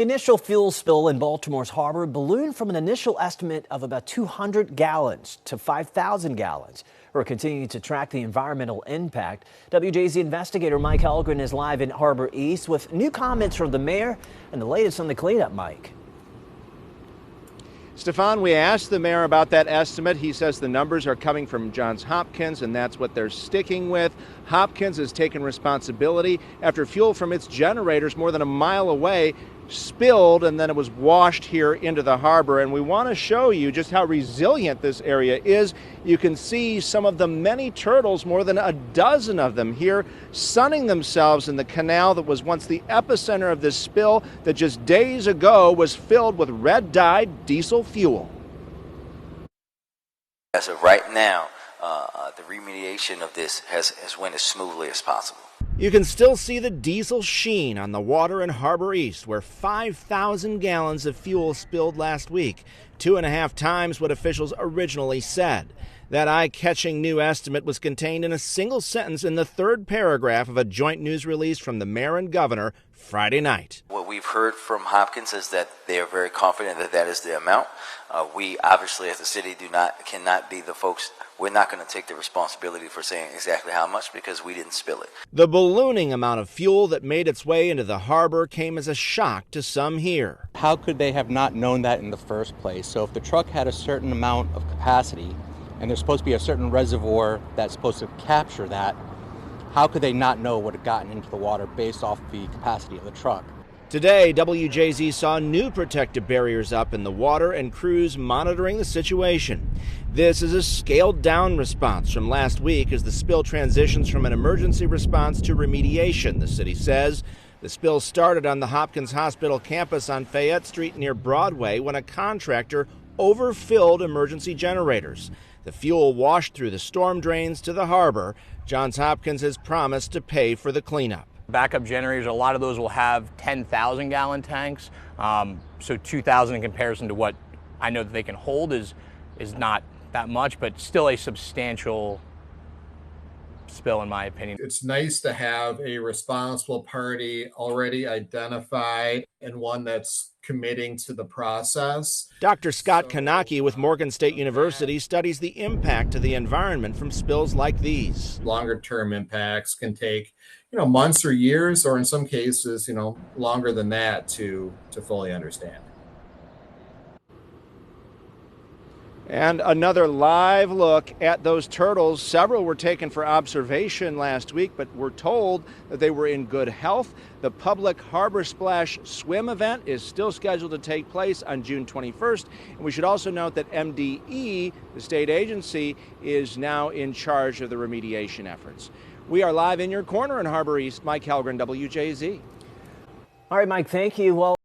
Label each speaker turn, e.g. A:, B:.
A: Initial fuel spill in Baltimore's harbor ballooned from an initial estimate of about 200 gallons to 5,000 gallons. We're continuing to track the environmental impact. WJZ investigator Mike Helgren is live in Harbor East with new comments from the mayor and the latest on the cleanup. Mike.
B: Stefan, we asked the mayor about that estimate. He says the numbers are coming from Johns Hopkins, and that's what they're sticking with. Hopkins has taken responsibility after fuel from its generators more than a mile away spilled, and then it was washed here into the harbor. And we want to show you just how resilient this area is. You can see some of the many turtles, more than a dozen of them here, sunning themselves in the canal that was once the epicenter of this spill that just days ago was filled with red-dyed diesel fuel.
C: As of right now, the remediation of this has went as smoothly as possible.
B: You can still see the diesel sheen on the water in Harbor East, where 5,000 gallons of fuel spilled last week, 2.5 times what officials originally said. That eye-catching new estimate was contained in a single sentence in the third paragraph of a joint news release from the mayor and governor Friday night.
C: What we've heard from Hopkins is that they are very confident that that is the amount. We obviously, as the city, cannot be the folks. We're not going to take the responsibility for saying exactly how much because we didn't spill it.
B: The ballooning amount of fuel that made its way into the harbor came as a shock to some here.
D: How could they have not known that in the first place? So if the truck had a certain amount of capacity and there's supposed to be a certain reservoir that's supposed to capture that, how could they not know what had gotten into the water based off the capacity of the truck?
B: Today, WJZ saw new protective barriers up in the water and crews monitoring the situation. This is a scaled-down response from last week as the spill transitions from an emergency response to remediation, the city says. The spill started on the Hopkins Hospital campus on Fayette Street near Broadway when a contractor overfilled emergency generators. The fuel washed through the storm drains to the harbor. Johns Hopkins has promised to pay for the cleanup.
E: Backup generators, a lot of those will have 10,000 gallon tanks. So 2,000 in comparison to what I know that they can hold is not that much, but still a substantial spill in my opinion.
F: It's nice to have a responsible party already identified and one that's committing to the process.
B: Dr. Scott Kanaki with Morgan State University studies the impact to the environment from spills like these.
F: Longer term impacts can take, months or years, or in some cases, longer than that to fully understand.
B: And another live look at those turtles. Several were taken for observation last week, but we're told that they were in good health. The public Harbor Splash swim event is still scheduled to take place on June 21st. And we should also note that MDE, the state agency, is now in charge of the remediation efforts. We are live in your corner in Harbor East. Mike Helgren, WJZ.
A: All right, Mike, thank you. Well,